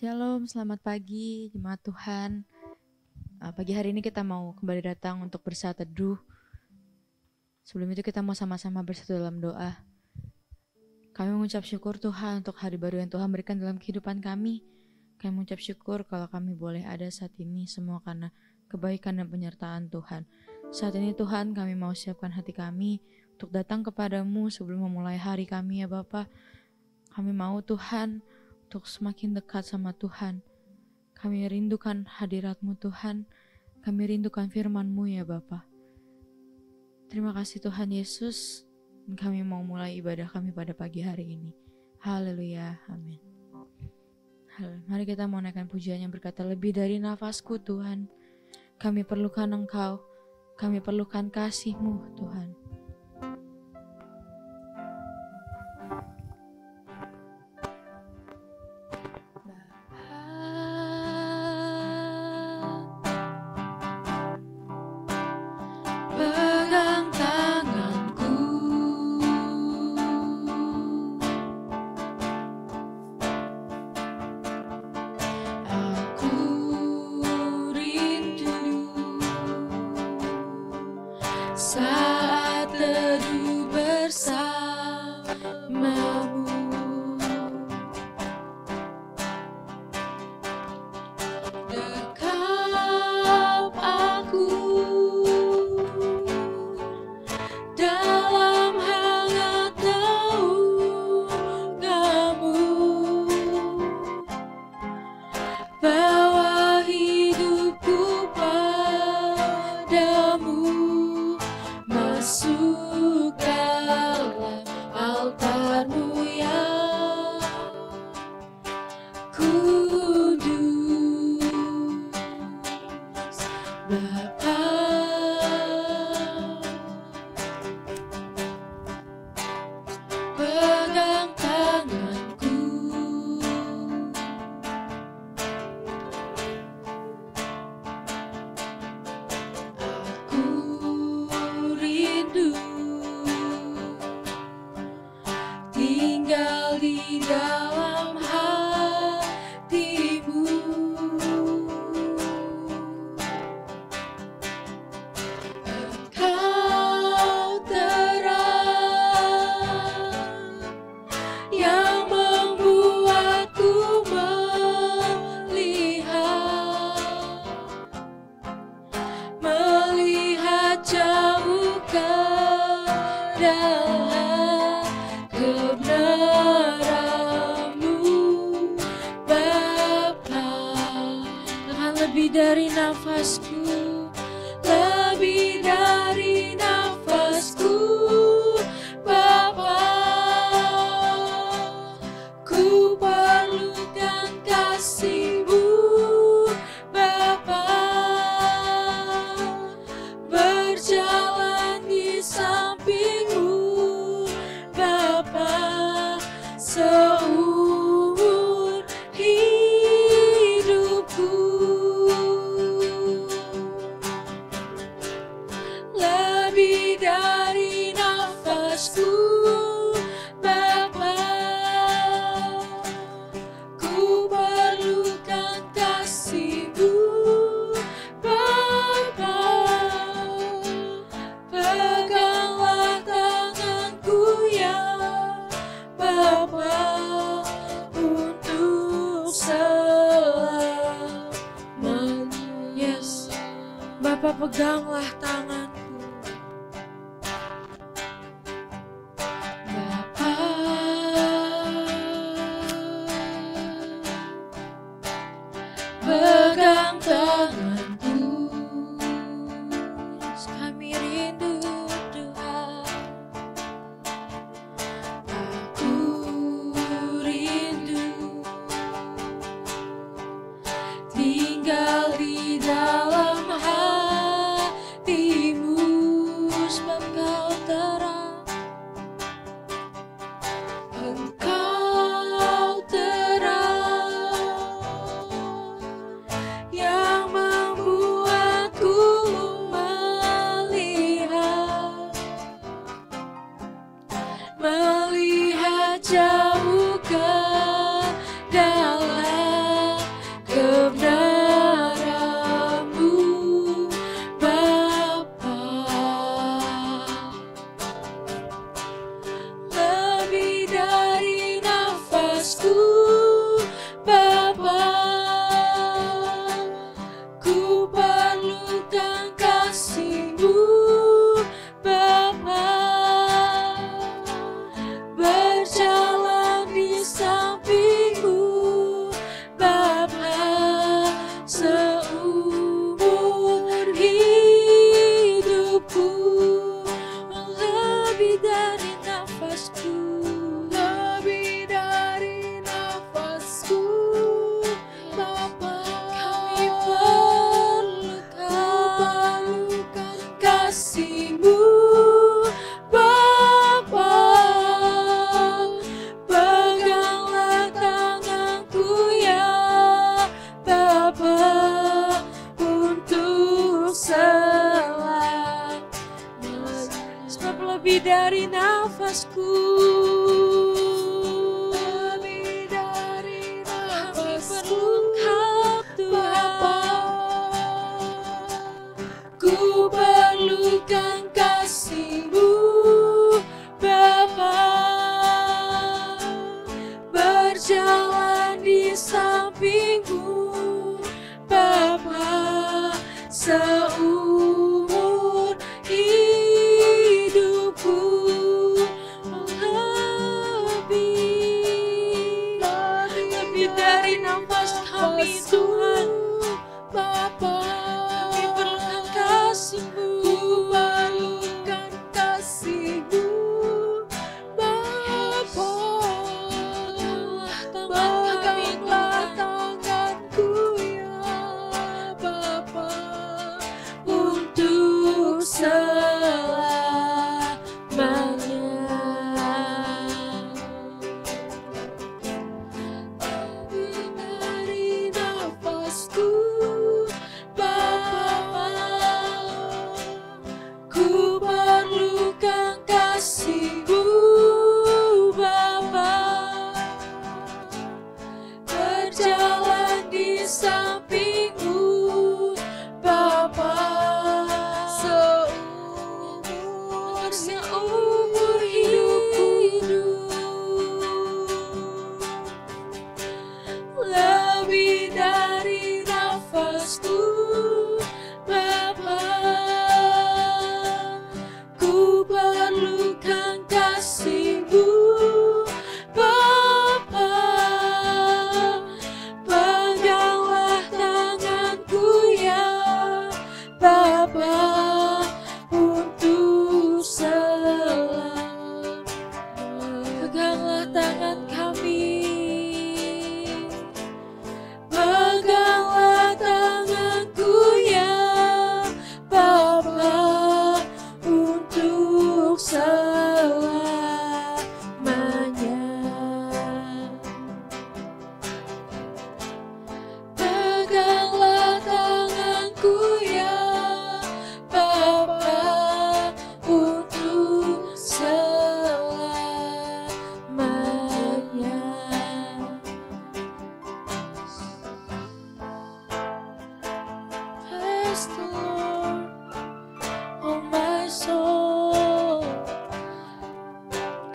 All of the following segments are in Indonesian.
Shalom, selamat pagi jemaat Tuhan. Pagi hari ini kita mau kembali datang untuk bersaat teduh. Sebelum itu kita mau sama-sama bersatu dalam doa. Kami mengucap syukur Tuhan untuk hari baru yang Tuhan berikan dalam kehidupan kami. Kami mengucap syukur kalau kami boleh ada saat ini semua karena kebaikan dan penyertaan Tuhan. Saat ini Tuhan kami mau siapkan hati kami untuk datang kepadamu sebelum memulai hari kami ya Bapa. Kami mau Tuhan untuk semakin dekat sama Tuhan. Kami rindukan hadirat-Mu Tuhan. Kami rindukan firman-Mu ya Bapa. Terima kasih Tuhan Yesus. Dan kami mau mulai ibadah kami pada pagi hari ini. Haleluya. Amin. Mari kita mau naikkan pujian yang berkata, lebih dari nafasku Tuhan. Kami perlukan Engkau. Kami perlukan kasih-Mu Tuhan. Saat teduh bersamamu, dekap aku dalam hangat naunganmu, bawa hidupku padamu. Masuk dalam altar-Mu yang kudus, Bapa. Pegang tanganku, tinggal di dalam hati-Mu. Engkau terang yang membuatku melihat jauh ke dalam kebenaran-Mu, Bapa. Tuhan, lebih dari nafasku, lebih dari nafasku, Bapa. Ku perlukan kasih-Mu, Bapa. Berjalan di samping-Mu, Bapa, seumur hidupku. Lebih dari nafasku, Bapa. Ku perlukan kasih-Mu, Bapa. Peganglah tanganku ya Bapa, untuk selamanya. Yes, Bapa, peganglah tanganku, Bapa. Pegang tanganku, yes, kami rindu Tuhan. Aku rindu tinggal di dalam hati-Mu, sebab Kau terang. Engkau terang yang membuatku melihat jauh ke dalam nafasku, lebih dari nafasku, Kau Tuhan. Ku perlukan kasih-Mu, Bapa. Berjalan di samping-Mu, Bapa, seumur hidupku. Lebih dari nafas kami, Tuhan. Bapa, kami perlukan kasih-Mu. Ku perlukan kasih-Mu, Bapa. Peganglah tanganku ya Bapa, untuk selamanya. Lebih dari nafasku, Bapa, ku perlukan kasih-Mu, Bapa. Berjalan di samping-Mu, Bapa, seumur hidupku. Lebih dari nafasku, Bapa, ku perlukan kasih-Mu, Bapa. Peganglah tanganku ya Bapa, untuk selamanya. Peganglah tangan kami, peganglah tanganku ya Bapa, untuk selamanya. Peganglah tanganku ya Bapa, untuk selamanya. Bless the Lord, oh my soul.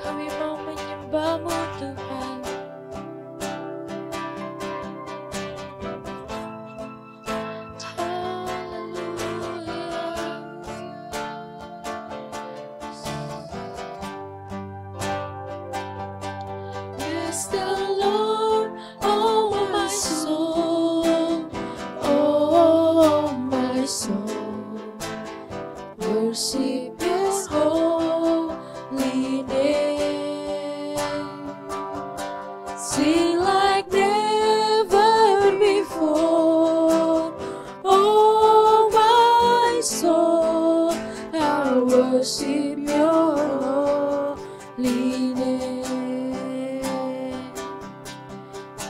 Kami mau menyembah-Mu, Tuhan. Bless the Lord, oh my soul, oh my soul. Worship His holy name. Sing like never before, oh my soul. I worship Your holy name.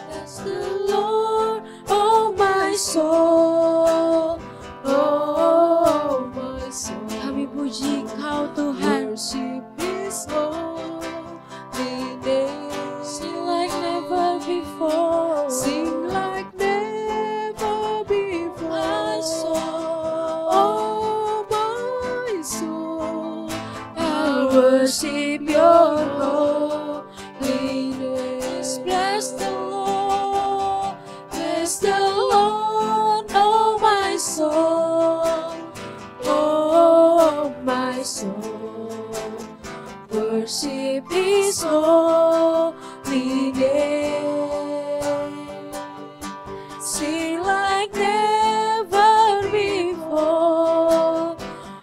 Bless the Lord, oh my soul, oh my soul. Kami puji Kau Tuhan. Worship His holy name. Sing like never before. Sing like never before. My soul, oh my soul. I worship Your holy name. Bless the Lord, bless the Lord, oh my soul, oh my soul. Worship His holy name. Sing like never before,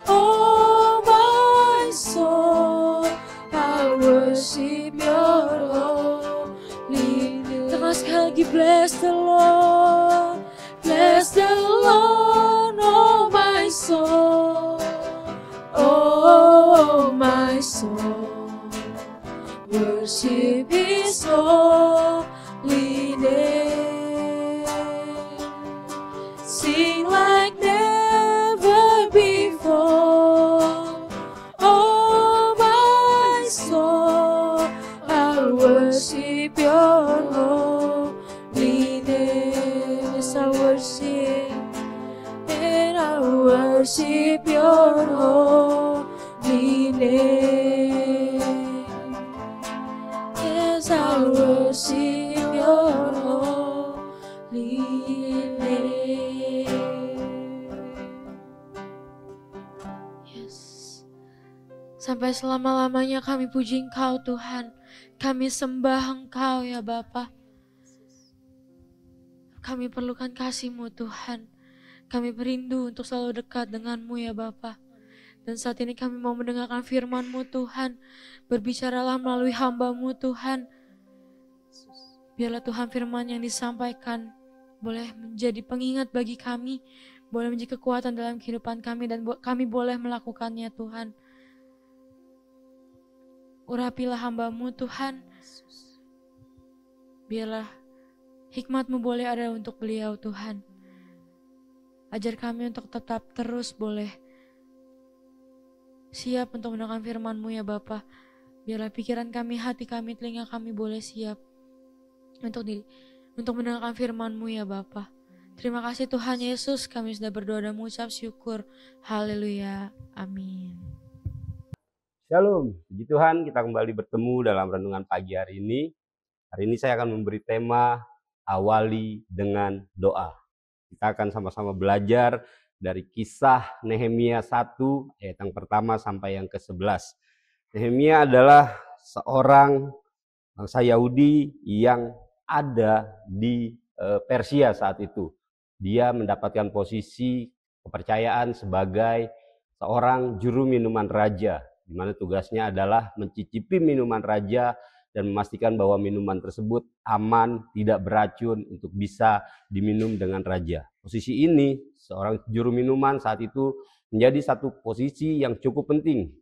oh my soul. I worship Your holy name. Terus sekali lagi, bless the Lord, bless the Lord, oh my soul, oh my soul. Worship His holy name. Sing like never before, oh my soul. worship your holy name. Yes, I'll worship your holy name. Yes. Sampai selama-lamanya kami puji Engkau Tuhan. Kami sembah Engkau ya Bapa. Kami perlukan kasih-Mu Tuhan. Kami berindu untuk selalu dekat dengan-Mu ya Bapa. Dan saat ini kami mau mendengarkan firman-Mu Tuhan. Berbicaralah melalui hamba-Mu Tuhan. Biarlah Tuhan firman yang disampaikan boleh menjadi pengingat bagi kami. Boleh menjadi kekuatan dalam kehidupan kami dan kami boleh melakukannya Tuhan. Urapilah hamba-Mu Tuhan. Biarlah hikmat-Mu boleh ada untuk beliau Tuhan. Ajar kami untuk tetap terus boleh siap untuk mendengarkan firman-Mu ya Bapa. Biarlah pikiran kami, hati kami, telinga kami boleh siap untuk mendengarkan firman-Mu ya Bapa. Terima kasih Tuhan Yesus, kami sudah berdoa dan mengucap syukur. Haleluya. Amin. Shalom, puji Tuhan, kita kembali bertemu dalam renungan pagi hari ini. Hari ini saya akan memberi tema awali dengan doa. Kita akan sama-sama belajar dari kisah Nehemia 1 ayat yang pertama sampai yang ke-11. Nehemia adalah seorang bangsa Yahudi yang ada di Persia saat itu. Dia mendapatkan posisi kepercayaan sebagai seorang juru minuman raja, di mana tugasnya adalah mencicipi minuman raja dan memastikan bahwa minuman tersebut aman, tidak beracun untuk bisa diminum dengan raja. Posisi ini, seorang juru minuman saat itu menjadi satu posisi yang cukup penting.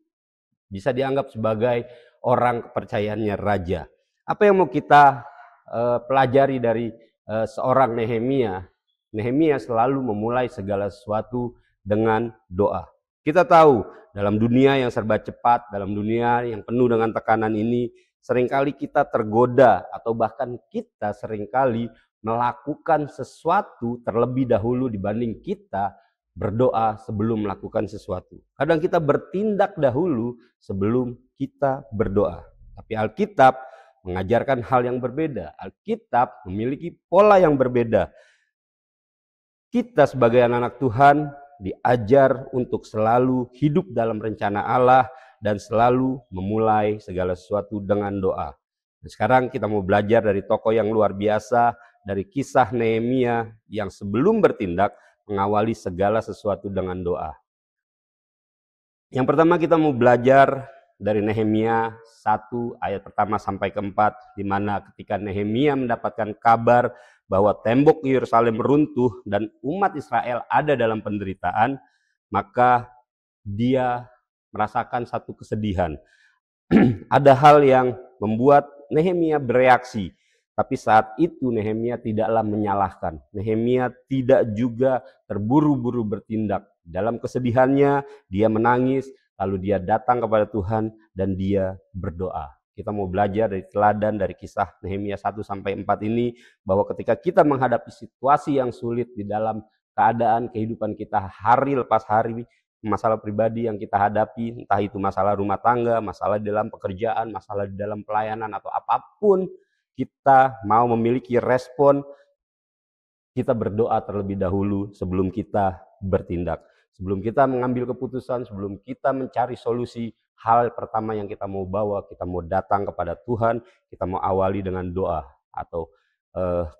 Bisa dianggap sebagai orang kepercayaannya raja. Apa yang mau kita pelajari dari seorang Nehemia? Nehemia selalu memulai segala sesuatu dengan doa. Kita tahu dalam dunia yang serba cepat, dalam dunia yang penuh dengan tekanan ini, seringkali kita tergoda atau bahkan kita seringkali melakukan sesuatu terlebih dahulu dibanding kita berdoa sebelum melakukan sesuatu. Kadang kita bertindak dahulu sebelum kita berdoa. Tapi Alkitab mengajarkan hal yang berbeda. Alkitab memiliki pola yang berbeda. Kita sebagai anak-anak Tuhan diajar untuk selalu hidup dalam rencana Allah dan selalu memulai segala sesuatu dengan doa. Dan sekarang kita mau belajar dari tokoh yang luar biasa, dari kisah Nehemia yang sebelum bertindak mengawali segala sesuatu dengan doa. Yang pertama kita mau belajar dari Nehemia 1 ayat pertama sampai ke-4, di mana ketika Nehemia mendapatkan kabar bahwa tembok Yerusalem runtuh dan umat Israel ada dalam penderitaan, maka dia merasakan satu kesedihan. Ada hal yang membuat Nehemia bereaksi, tapi saat itu Nehemia tidaklah menyalahkan. Nehemia tidak juga terburu-buru bertindak. Dalam kesedihannya dia menangis, lalu dia datang kepada Tuhan dan dia berdoa. Kita mau belajar dari teladan dari kisah Nehemia 1-4 ini, bahwa ketika kita menghadapi situasi yang sulit di dalam keadaan kehidupan kita hari lepas hari, masalah pribadi yang kita hadapi, entah itu masalah rumah tangga, masalah di dalam pekerjaan, masalah di dalam pelayanan atau apapun, kita mau memiliki respon, kita berdoa terlebih dahulu sebelum kita bertindak. Sebelum kita mengambil keputusan, sebelum kita mencari solusi, hal pertama yang kita mau bawa, kita mau datang kepada Tuhan, kita mau awali dengan doa, atau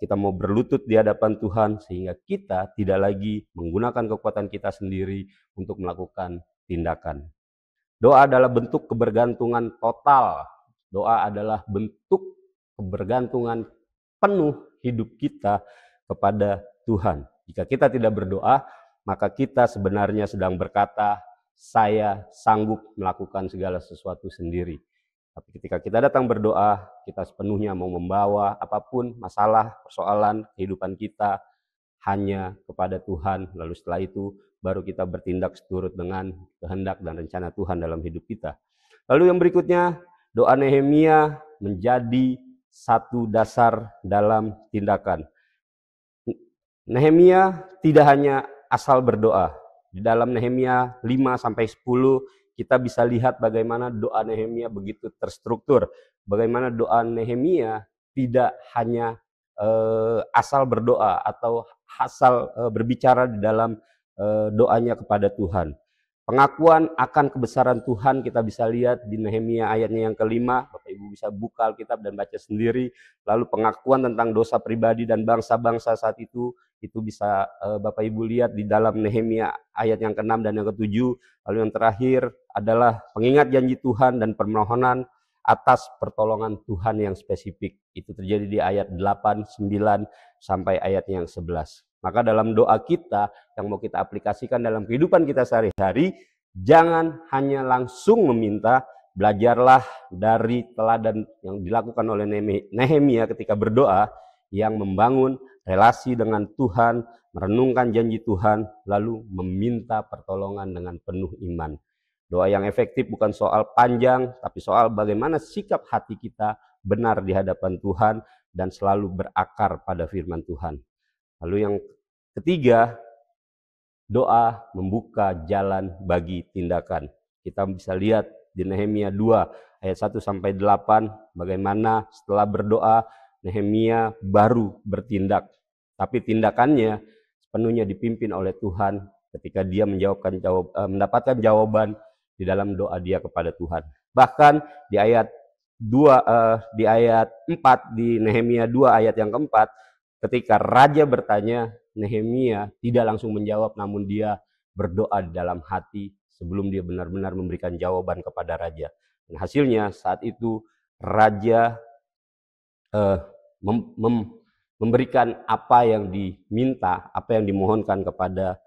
kita mau berlutut di hadapan Tuhan sehingga kita tidak lagi menggunakan kekuatan kita sendiri untuk melakukan tindakan. Doa adalah bentuk kebergantungan total. Doa adalah bentuk kebergantungan penuh hidup kita kepada Tuhan. Jika kita tidak berdoa, maka kita sebenarnya sedang berkata, saya sanggup melakukan segala sesuatu sendiri. Tapi ketika kita datang berdoa, kita sepenuhnya mau membawa apapun masalah, persoalan kehidupan kita hanya kepada Tuhan. Lalu setelah itu baru kita bertindak seturut dengan kehendak dan rencana Tuhan dalam hidup kita. Lalu yang berikutnya, doa Nehemia menjadi satu dasar dalam tindakan. Nehemia tidak hanya asal berdoa. Di dalam Nehemia 5 sampai 10 kita bisa lihat bagaimana doa Nehemia begitu terstruktur. Bagaimana doa Nehemia tidak hanya asal berdoa atau asal berbicara di dalam doanya kepada Tuhan. Pengakuan akan kebesaran Tuhan kita bisa lihat di Nehemia ayatnya yang kelima. Bapak Ibu bisa buka Alkitab dan baca sendiri. Lalu pengakuan tentang dosa pribadi dan bangsa-bangsa saat itu bisa Bapak Ibu lihat di dalam Nehemia ayat yang ke-6 dan yang ke-7. Lalu yang terakhir adalah pengingat janji Tuhan dan permohonan atas pertolongan Tuhan yang spesifik. Itu terjadi di ayat 8, 9 sampai ayat yang 11. Maka dalam doa kita yang mau kita aplikasikan dalam kehidupan kita sehari-hari, jangan hanya langsung meminta, belajarlah dari teladan yang dilakukan oleh Nehemia ketika berdoa, yang membangun relasi dengan Tuhan, merenungkan janji Tuhan, lalu meminta pertolongan dengan penuh iman. Doa yang efektif bukan soal panjang, tapi soal bagaimana sikap hati kita benar di hadapan Tuhan dan selalu berakar pada firman Tuhan. Lalu yang ketiga, doa membuka jalan bagi tindakan. Kita bisa lihat di Nehemia 2 ayat 1 sampai 8 bagaimana setelah berdoa Nehemia baru bertindak. Tapi tindakannya sepenuhnya dipimpin oleh Tuhan ketika dia mendapatkan jawaban di dalam doa dia kepada Tuhan. Bahkan di ayat 4 di Nehemia 2 ayat yang keempat, ketika raja bertanya, Nehemia tidak langsung menjawab, namun dia berdoa di dalam hati sebelum dia benar-benar memberikan jawaban kepada raja. Dan hasilnya saat itu raja memberikan apa yang diminta, apa yang dimohonkan kepada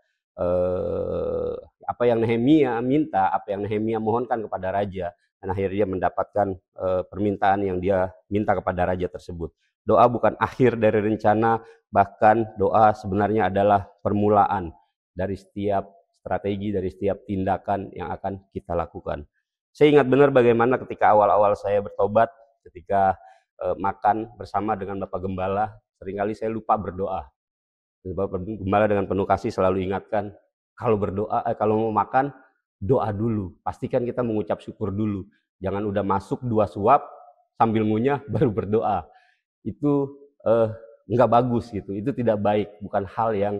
apa yang Nehemia minta, apa yang Nehemia mohonkan kepada raja, dan akhirnya mendapatkan permintaan yang dia minta kepada raja tersebut. Doa bukan akhir dari rencana, bahkan doa sebenarnya adalah permulaan dari setiap strategi, dari setiap tindakan yang akan kita lakukan. Saya ingat benar bagaimana ketika awal-awal saya bertobat, ketika makan bersama dengan Bapak Gembala, seringkali saya lupa berdoa. Bapak Gembala dengan penuh kasih selalu ingatkan, kalau berdoa, kalau mau makan, doa dulu. Pastikan kita mengucap syukur dulu. Jangan udah masuk 2 suap sambil ngunyah baru berdoa. Itu nggak bagus gitu. Itu tidak baik, bukan hal yang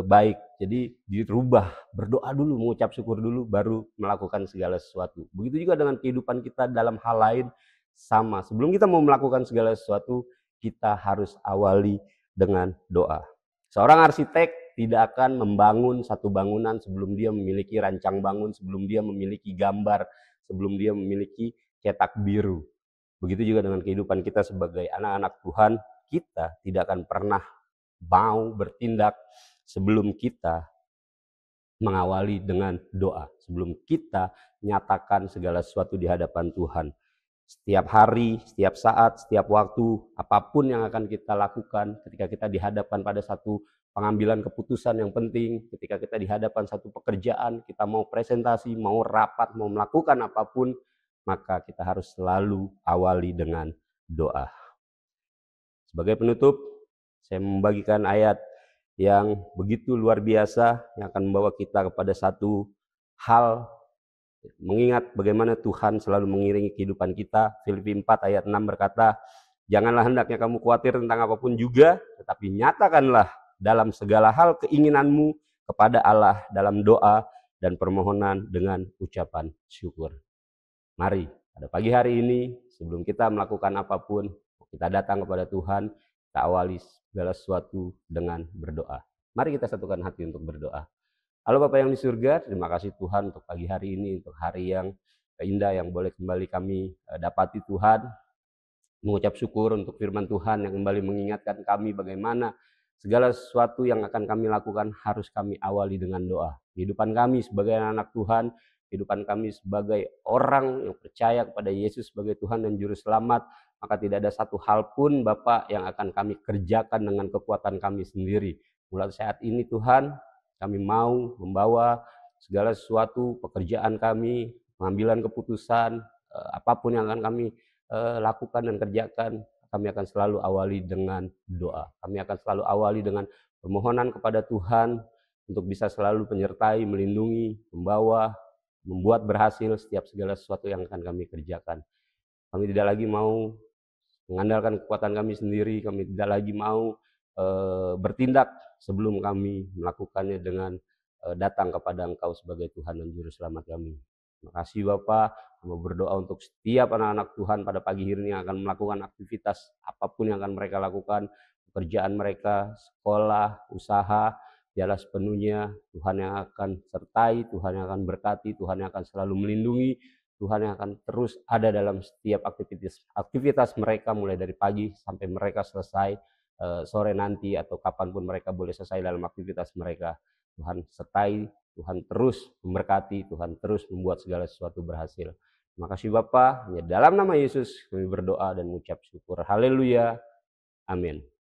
baik. Jadi dirubah, berdoa dulu, mengucap syukur dulu, baru melakukan segala sesuatu. Begitu juga dengan kehidupan kita dalam hal lain sama. Sebelum kita mau melakukan segala sesuatu, kita harus awali dengan doa. Seorang arsitek tidak akan membangun satu bangunan sebelum dia memiliki rancang bangun, sebelum dia memiliki gambar, sebelum dia memiliki cetak biru. Begitu juga dengan kehidupan kita sebagai anak-anak Tuhan, kita tidak akan pernah mau bertindak sebelum kita mengawali dengan doa, sebelum kita nyatakan segala sesuatu di hadapan Tuhan. Setiap hari, setiap saat, setiap waktu, apapun yang akan kita lakukan ketika kita dihadapkan pada satu pengambilan keputusan yang penting, ketika kita dihadapkan satu pekerjaan, kita mau presentasi, mau rapat, mau melakukan apapun, maka kita harus selalu awali dengan doa. Sebagai penutup, saya membagikan ayat yang begitu luar biasa yang akan membawa kita kepada satu hal, mengingat bagaimana Tuhan selalu mengiringi kehidupan kita. Filipi 4 ayat 6 berkata, janganlah hendaknya kamu khawatir tentang apapun juga, tetapi nyatakanlah dalam segala hal keinginanmu kepada Allah dalam doa dan permohonan dengan ucapan syukur. Mari pada pagi hari ini, sebelum kita melakukan apapun, kita datang kepada Tuhan, kita awali segala sesuatu dengan berdoa. Mari kita satukan hati untuk berdoa. Halo Bapak yang di surga, terima kasih Tuhan untuk pagi hari ini, untuk hari yang indah yang boleh kembali kami dapati Tuhan. Mengucap syukur untuk firman Tuhan yang kembali mengingatkan kami bagaimana segala sesuatu yang akan kami lakukan harus kami awali dengan doa. Kehidupan kami sebagai anak Tuhan, kehidupan kami sebagai orang yang percaya kepada Yesus sebagai Tuhan dan Juru Selamat, maka tidak ada satu hal pun Bapak yang akan kami kerjakan dengan kekuatan kami sendiri. Mulai saat ini Tuhan, kami mau membawa segala sesuatu, pekerjaan kami, pengambilan keputusan, apapun yang akan kami lakukan dan kerjakan, kami akan selalu awali dengan doa. Kami akan selalu awali dengan permohonan kepada Tuhan, untuk bisa selalu menyertai, melindungi, membawa, membuat berhasil setiap segala sesuatu yang akan kami kerjakan. Kami tidak lagi mau mengandalkan kekuatan kami sendiri, kami tidak lagi mau bertindak sebelum kami melakukannya dengan datang kepada Engkau sebagai Tuhan dan Juru Selamat kami. Terima kasih Bapak, kami berdoa untuk setiap anak-anak Tuhan pada pagi hari ini yang akan melakukan aktivitas apapun yang akan mereka lakukan, pekerjaan mereka, sekolah, usaha, biarlah sepenuhnya Tuhan yang akan sertai, Tuhan yang akan berkati, Tuhan yang akan selalu melindungi, Tuhan yang akan terus ada dalam setiap aktivitas mereka mulai dari pagi sampai mereka selesai sore nanti atau kapanpun mereka boleh selesai dalam aktivitas mereka. Tuhan sertai, Tuhan terus memberkati, Tuhan terus membuat segala sesuatu berhasil. Terima kasih Bapa, hanya dalam nama Yesus kami berdoa dan mengucap syukur. Haleluya. Amin.